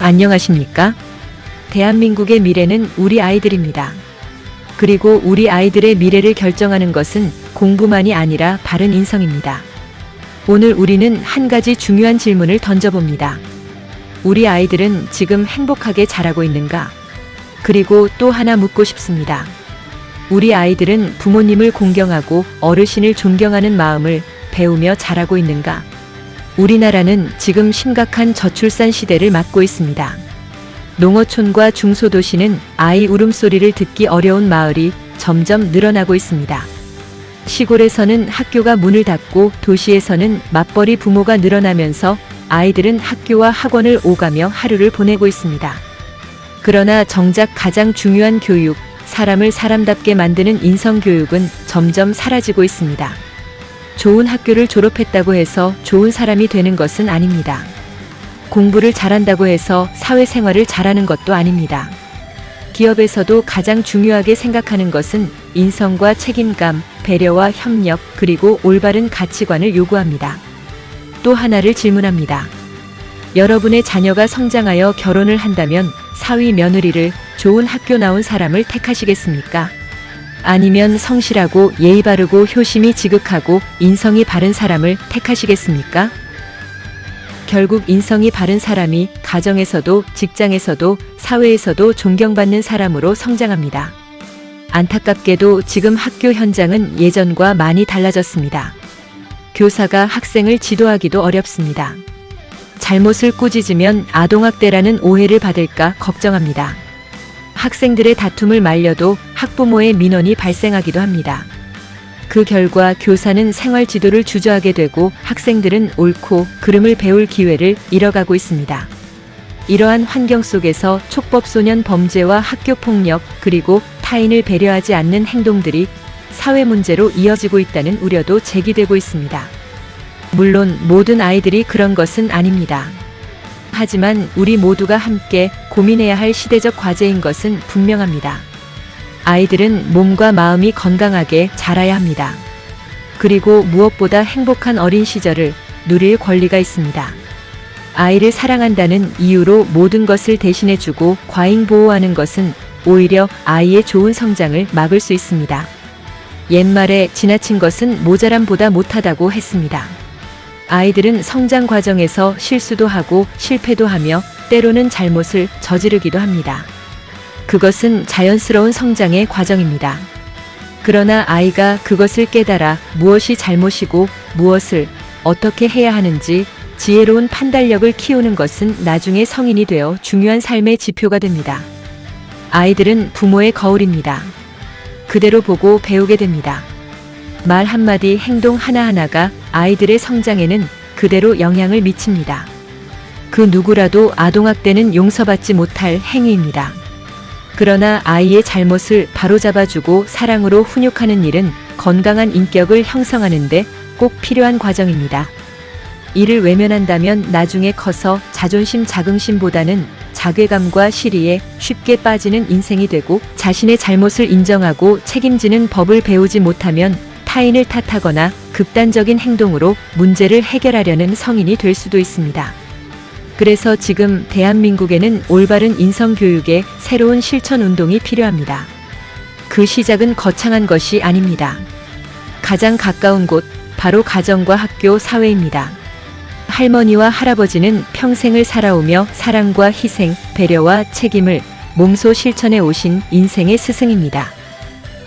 안녕하십니까? 대한민국의 미래는 우리 아이들입니다. 그리고 우리 아이들의 미래를 결정하는 것은 공부만이 아니라 바른 인성입니다. 오늘 우리는 한 가지 중요한 질문을 던져봅니다. 우리 아이들은 지금 행복하게 자라고 있는가? 그리고 또 하나 묻고 싶습니다. 우리 아이들은 부모님을 공경하고 어르신을 존경하는 마음을 배우며 자라고 있는가? 우리나라는 지금 심각한 저출산 시대를 맞고 있습니다. 농어촌과 중소도시는 아이 울음소리를 듣기 어려운 마을이 점점 늘어나고 있습니다. 시골에서는 학교가 문을 닫고 도시에서는 맞벌이 부모가 늘어나면서 아이들은 학교와 학원을 오가며 하루를 보내고 있습니다. 그러나 정작 가장 중요한 교육, 사람을 사람답게 만드는 인성교육은 점점 사라지고 있습니다. 좋은 학교를 졸업했다고 해서 좋은 사람이 되는 것은 아닙니다. 공부를 잘한다고 해서 사회생활을 잘하는 것도 아닙니다. 기업에서도 가장 중요하게 생각하는 것은 인성과 책임감, 배려와 협력, 그리고 올바른 가치관을 요구합니다. 또 하나를 질문합니다. 여러분의 자녀가 성장하여 결혼을 한다면 사위 며느리를 좋은 학교 나온 사람을 택하시겠습니까? 아니면 성실하고 예의 바르고 효심이 지극하고 인성이 바른 사람을 택하시겠습니까? 결국 인성이 바른 사람이 가정에서도 직장에서도 사회에서도 존경받는 사람으로 성장합니다. 안타깝게도 지금 학교 현장은 예전과 많이 달라졌습니다. 교사가 학생을 지도하기도 어렵습니다. 잘못을 꾸짖으면 아동학대라는 오해를 받을까 걱정합니다. 학생들의 다툼을 말려도 학부모의 민원이 발생하기도 합니다. 그 결과 교사는 생활 지도를 주저하게 되고 학생들은 옳고 그름을 배울 기회를 잃어가고 있습니다. 이러한 환경 속에서 촉법소년 범죄와 학교폭력 그리고 타인을 배려하지 않는 행동들이 사회 문제로 이어지고 있다는 우려도 제기되고 있습니다. 물론 모든 아이들이 그런 것은 아닙니다. 하지만 우리 모두가 함께 고민해야 할 시대적 과제인 것은 분명합니다. 아이들은 몸과 마음이 건강하게 자라야 합니다. 그리고 무엇보다 행복한 어린 시절을 누릴 권리가 있습니다. 아이를 사랑한다는 이유로 모든 것을 대신해주고 과잉 보호하는 것은 오히려 아이의 좋은 성장을 막을 수 있습니다. 옛말에 지나친 것은 모자람보다 못하다고 했습니다. 아이들은 성장 과정에서 실수도 하고 실패도 하며 때로는 잘못을 저지르기도 합니다. 그것은 자연스러운 성장의 과정입니다. 그러나 아이가 그것을 깨달아 무엇이 잘못이고 무엇을 어떻게 해야 하는지 지혜로운 판단력을 키우는 것은 나중에 성인이 되어 중요한 삶의 지표가 됩니다. 아이들은 부모의 거울입니다. 그대로 보고 배우게 됩니다. 말 한마디, 행동 하나하나가 아이들의 성장에는 그대로 영향을 미칩니다. 그 누구라도 아동학대는 용서받지 못할 행위입니다. 그러나 아이의 잘못을 바로잡아주고 사랑으로 훈육하는 일은 건강한 인격을 형성하는데 꼭 필요한 과정입니다. 이를 외면한다면 나중에 커서 자존심 자긍심보다는 자괴감과 시리에 쉽게 빠지는 인생이 되고 자신의 잘못을 인정하고 책임지는 법을 배우지 못하면 타인을 탓하거나 극단적인 행동으로 문제를 해결하려는 성인이 될 수도 있습니다. 그래서 지금 대한민국에는 올바른 인성교육의 새로운 실천 운동이 필요합니다. 그 시작은 거창한 것이 아닙니다. 가장 가까운 곳, 바로 가정과 학교, 사회입니다. 할머니와 할아버지는 평생을 살아오며 사랑과 희생, 배려와 책임을 몸소 실천해 오신 인생의 스승입니다.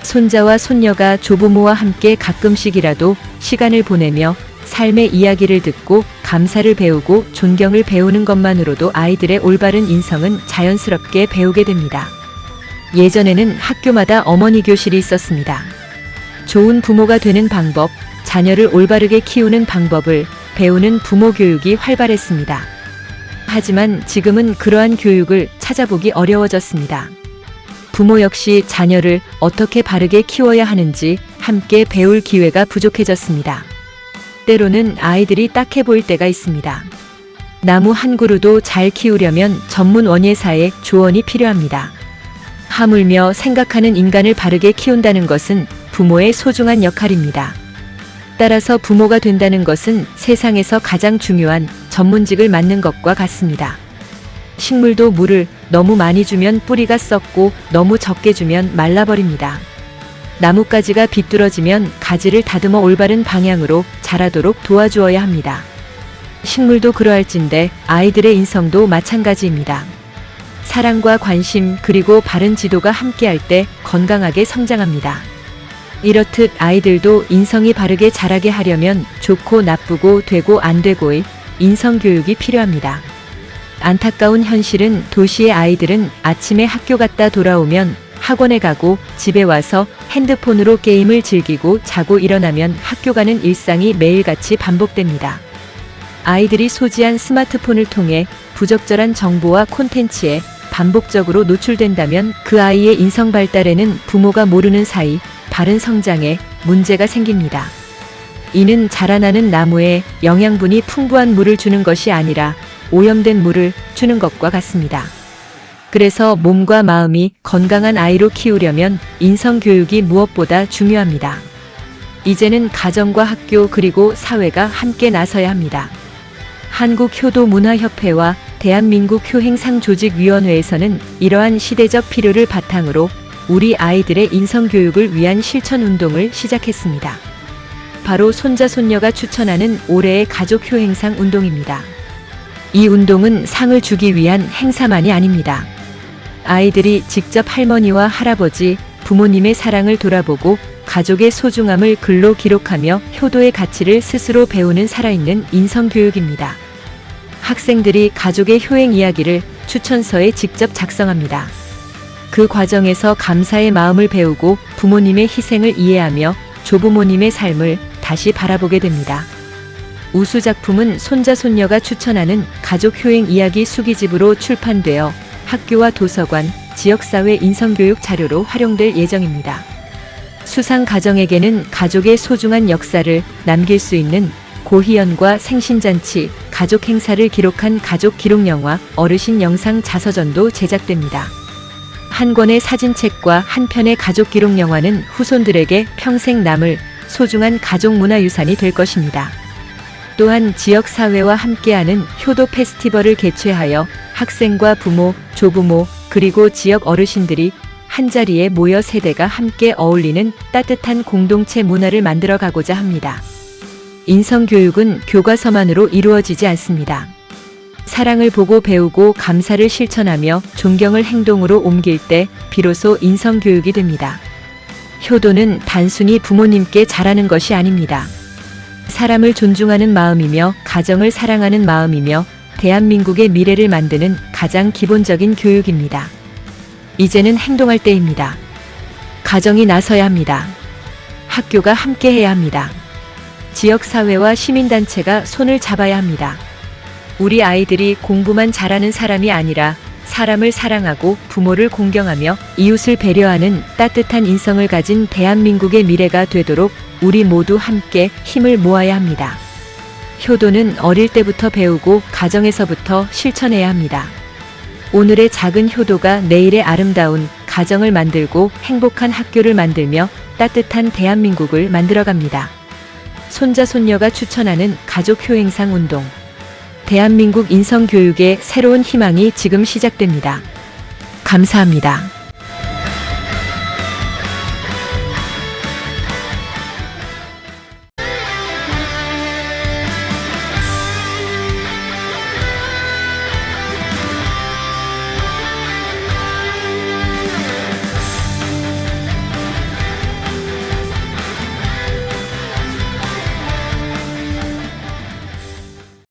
손자와 손녀가 조부모와 함께 가끔씩이라도 시간을 보내며 삶의 이야기를 듣고 감사를 배우고 존경을 배우는 것만으로도 아이들의 올바른 인성은 자연스럽게 배우게 됩니다. 예전에는 학교마다 어머니 교실이 있었습니다. 좋은 부모가 되는 방법, 자녀를 올바르게 키우는 방법을 배우는 부모 교육이 활발했습니다. 하지만 지금은 그러한 교육을 찾아보기 어려워졌습니다. 부모 역시 자녀를 어떻게 바르게 키워야 하는지 함께 배울 기회가 부족해졌습니다. 때로는 아이들이 딱해 보일 때가 있습니다. 나무 한 그루도 잘 키우려면 전문 원예사의 조언이 필요합니다. 하물며 생각하는 인간을 바르게 키운다는 것은 부모의 소중한 역할입니다. 따라서 부모가 된다는 것은 세상에서 가장 중요한 전문직을 맡는 것과 같습니다. 식물도 물을 너무 많이 주면 뿌리가 썩고 너무 적게 주면 말라버립니다. 나뭇가지가 비뚤어지면 가지를 다듬어 올바른 방향으로 자라도록 도와주어야 합니다. 식물도 그러할진데 아이들의 인성도 마찬가지입니다. 사랑과 관심 그리고 바른 지도가 함께할 때 건강하게 성장합니다. 이렇듯 아이들도 인성이 바르게 자라게 하려면 좋고 나쁘고 되고 안 되고의 인성교육이 필요합니다. 안타까운 현실은 도시의 아이들은 아침에 학교 갔다 돌아오면 학원에 가고 집에 와서 핸드폰으로 게임을 즐기고 자고 일어나면 학교 가는 일상이 매일같이 반복됩니다. 아이들이 소지한 스마트폰을 통해 부적절한 정보와 콘텐츠에 반복적으로 노출된다면 그 아이의 인성 발달에는 부모가 모르는 사이 바른 성장에 문제가 생깁니다. 이는 자라나는 나무에 영양분이 풍부한 물을 주는 것이 아니라 오염된 물을 주는 것과 같습니다. 그래서 몸과 마음이 건강한 아이로 키우려면 인성교육이 무엇보다 중요합니다. 이제는 가정과 학교 그리고 사회가 함께 나서야 합니다. 한국효도문화협회와 대한민국 효행상조직위원회에서는 이러한 시대적 필요를 바탕으로 우리 아이들의 인성교육을 위한 실천운동을 시작했습니다. 바로 손자손녀가 추천하는 올해의 가족효행상 운동입니다. 이 운동은 상을 주기 위한 행사만이 아닙니다. 아이들이 직접 할머니와 할아버지, 부모님의 사랑을 돌아보고 가족의 소중함을 글로 기록하며 효도의 가치를 스스로 배우는 살아있는 인성교육입니다. 학생들이 가족의 효행 이야기를 추천서에 직접 작성합니다. 그 과정에서 감사의 마음을 배우고 부모님의 희생을 이해하며 조부모님의 삶을 다시 바라보게 됩니다. 우수 작품은 손자손녀가 추천하는 가족 효행 이야기 수기집으로 출판되어 학교와 도서관, 지역사회 인성교육 자료로 활용될 예정입니다. 수상 가정에게는 가족의 소중한 역사를 남길 수 있는 고희연과 생신잔치, 가족 행사를 기록한 가족 기록 영화, 어르신 영상 자서전도 제작됩니다. 한 권의 사진책과 한 편의 가족 기록 영화는 후손들에게 평생 남을 소중한 가족 문화유산이 될 것입니다. 또한 지역사회와 함께하는 효도 페스티벌을 개최하여 학생과 부모, 조부모, 그리고 지역 어르신들이 한자리에 모여 세대가 함께 어울리는 따뜻한 공동체 문화를 만들어 가고자 합니다. 인성교육은 교과서만으로 이루어지지 않습니다. 사랑을 보고 배우고 감사를 실천하며 존경을 행동으로 옮길 때 비로소 인성교육이 됩니다. 효도는 단순히 부모님께 잘하는 것이 아닙니다. 사람을 존중하는 마음이며 가정을 사랑하는 마음이며 대한민국의 미래를 만드는 가장 기본적인 교육입니다. 이제는 행동할 때입니다. 가정이 나서야 합니다. 학교가 함께해야 합니다. 지역사회와 시민단체가 손을 잡아야 합니다. 우리 아이들이 공부만 잘하는 사람이 아니라 사람을 사랑하고 부모를 공경하며 이웃을 배려하는 따뜻한 인성을 가진 대한민국의 미래가 되도록 우리 모두 함께 힘을 모아야 합니다. 효도는 어릴 때부터 배우고 가정에서부터 실천해야 합니다. 오늘의 작은 효도가 내일의 아름다운 가정을 만들고 행복한 학교를 만들며 따뜻한 대한민국을 만들어갑니다. 손자손녀가 추천하는 가족 효행상 운동. 대한민국 인성교육의 새로운 희망이 지금 시작됩니다. 감사합니다.